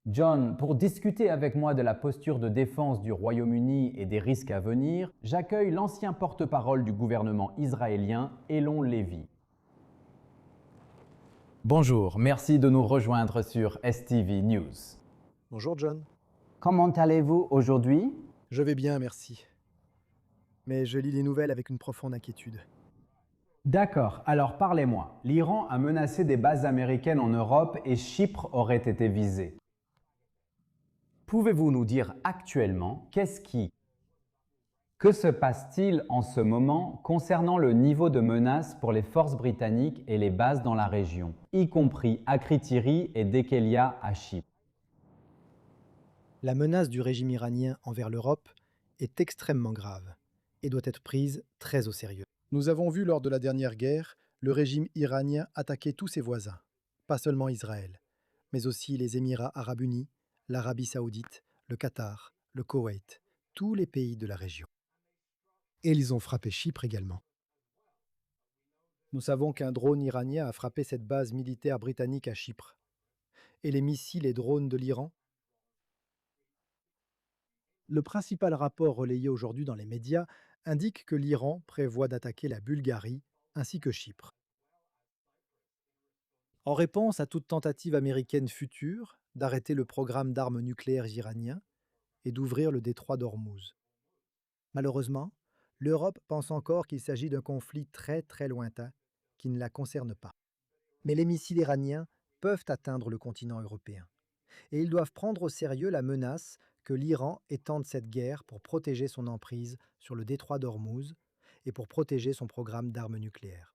John, pour discuter avec moi de la posture de défense du Royaume-Uni et des risques à venir, j'accueille l'ancien porte-parole du gouvernement israélien, Elon Levy. Bonjour, merci de nous rejoindre sur STV News. Bonjour John. Comment allez-vous aujourd'hui? Je vais bien, merci. Mais je lis les nouvelles avec une profonde inquiétude. D'accord, alors parlez-moi. L'Iran a menacé des bases américaines en Europe et Chypre aurait été visée. Pouvez-vous nous dire actuellement que se passe-t-il en ce moment concernant le niveau de menace pour les forces britanniques et les bases dans la région, y compris à Kritiri et Dekelia à Chypre? La menace du régime iranien envers l'Europe est extrêmement grave et doit être prise très au sérieux. Nous avons vu lors de la dernière guerre le régime iranien attaquer tous ses voisins, pas seulement Israël, mais aussi les Émirats arabes unis, l'Arabie saoudite, le Qatar, le Koweït, tous les pays de la région. Et ils ont frappé Chypre également. Nous savons qu'un drone iranien a frappé cette base militaire britannique à Chypre. Et les missiles et drones de l'Iran. Le principal rapport relayé aujourd'hui dans les médias indique que l'Iran prévoit d'attaquer la Bulgarie ainsi que Chypre. En réponse à toute tentative américaine future d'arrêter le programme d'armes nucléaires iranien et d'ouvrir le détroit d'Ormuz. Malheureusement, l'Europe pense encore qu'il s'agit d'un conflit très très lointain qui ne la concerne pas. Mais les missiles iraniens peuvent atteindre le continent européen. Et ils doivent prendre au sérieux la menace que l'Iran étende cette guerre pour protéger son emprise sur le détroit d'Ormuz et pour protéger son programme d'armes nucléaires.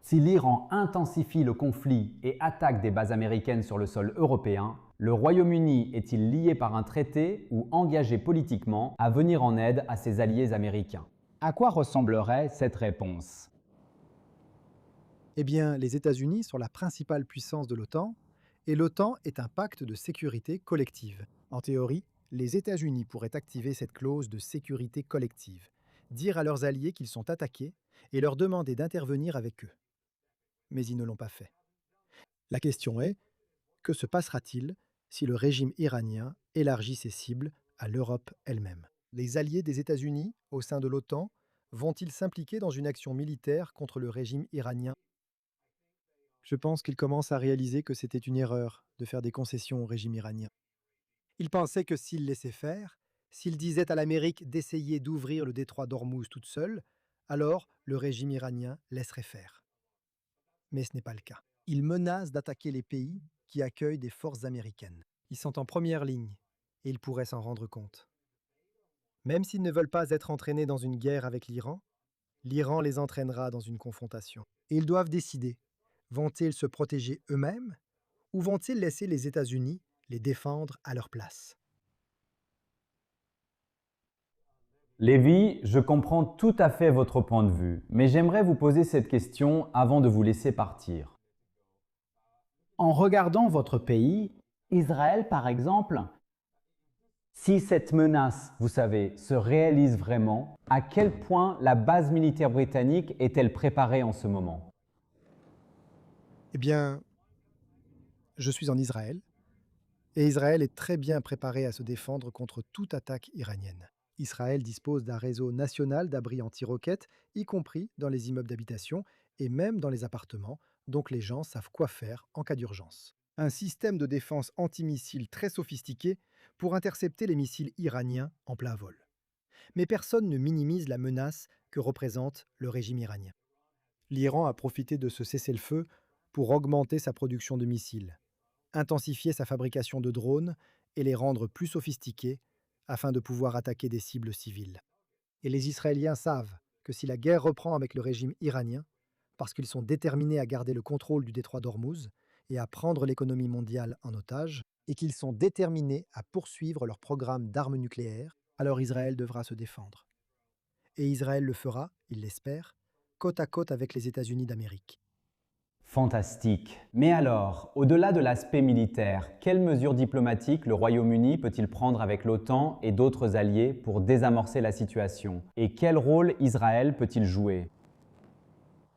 Si l'Iran intensifie le conflit et attaque des bases américaines sur le sol européen, le Royaume-Uni est-il lié par un traité ou engagé politiquement à venir en aide à ses alliés américains? À quoi ressemblerait cette réponse? Eh bien, les États-Unis sont la principale puissance de l'OTAN et l'OTAN est un pacte de sécurité collective. En théorie, les États-Unis pourraient activer cette clause de sécurité collective, dire à leurs alliés qu'ils sont attaqués et leur demander d'intervenir avec eux. Mais ils ne l'ont pas fait. La question est, que se passera-t-il si le régime iranien élargit ses cibles à l'Europe elle-même? Les alliés des États-Unis au sein de l'OTAN vont-ils s'impliquer dans une action militaire contre le régime iranien? Je pense qu'ils commencent à réaliser que c'était une erreur de faire des concessions au régime iranien. Ils pensaient que s'ils laissaient faire, s'ils disaient à l'Amérique d'essayer d'ouvrir le détroit d'Ormuz toute seule, alors le régime iranien laisserait faire. Mais ce n'est pas le cas. Ils menacent d'attaquer les pays qui accueillent des forces américaines. Ils sont en première ligne et ils pourraient s'en rendre compte. Même s'ils ne veulent pas être entraînés dans une guerre avec l'Iran les entraînera dans une confrontation. Et ils doivent décider, vont-ils se protéger eux-mêmes ou vont-ils laisser les États-Unis les défendre à leur place? Lévi, je comprends tout à fait votre point de vue, mais j'aimerais vous poser cette question avant de vous laisser partir. En regardant votre pays, Israël par exemple, si cette menace, vous savez, se réalise vraiment, à quel point la base militaire britannique est-elle préparée en ce moment? Eh bien, je suis en Israël, et Israël est très bien préparé à se défendre contre toute attaque iranienne. Israël dispose d'un réseau national d'abris anti-roquettes, y compris dans les immeubles d'habitation et même dans les appartements, donc les gens savent quoi faire en cas d'urgence. Un système de défense antimissiles très sophistiqué pour intercepter les missiles iraniens en plein vol. Mais personne ne minimise la menace que représente le régime iranien. L'Iran a profité de ce cessez-le-feu pour augmenter sa production de missiles, intensifier sa fabrication de drones et les rendre plus sophistiqués afin de pouvoir attaquer des cibles civiles. Et les Israéliens savent que si la guerre reprend avec le régime iranien, parce qu'ils sont déterminés à garder le contrôle du détroit d'Ormuz et à prendre l'économie mondiale en otage, et qu'ils sont déterminés à poursuivre leur programme d'armes nucléaires, alors Israël devra se défendre. Et Israël le fera, il l'espère, côte à côte avec les États-Unis d'Amérique. Fantastique. Mais alors, au-delà de l'aspect militaire, quelles mesures diplomatiques le Royaume-Uni peut-il prendre avec l'OTAN et d'autres alliés pour désamorcer la situation? Et quel rôle Israël peut-il jouer?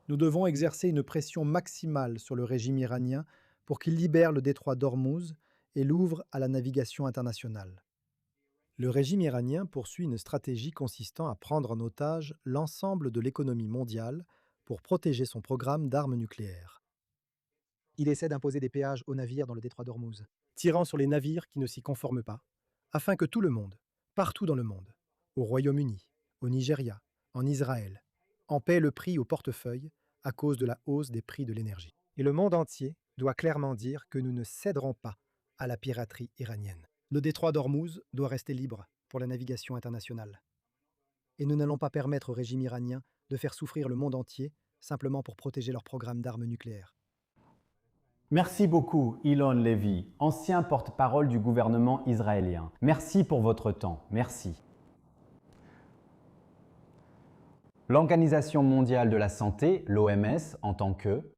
Nous devons exercer une pression maximale sur le régime iranien pour qu'il libère le détroit d'Ormuz et l'ouvre à la navigation internationale. Le régime iranien poursuit une stratégie consistant à prendre en otage l'ensemble de l'économie mondiale pour protéger son programme d'armes nucléaires. Il essaie d'imposer des péages aux navires dans le détroit d'Ormuz, tirant sur les navires qui ne s'y conforment pas, afin que tout le monde, partout dans le monde, au Royaume-Uni, au Nigeria, en Israël, en paie le prix au portefeuille à cause de la hausse des prix de l'énergie. Et le monde entier doit clairement dire que nous ne céderons pas à la piraterie iranienne. Le détroit d'Ormuz doit rester libre pour la navigation internationale. Et nous n'allons pas permettre au régime iranien de faire souffrir le monde entier simplement pour protéger leur programme d'armes nucléaires. Merci beaucoup, Ilon Levy, ancien porte-parole du gouvernement israélien. Merci pour votre temps. Merci. L'Organisation mondiale de la santé, l'OMS, en tant que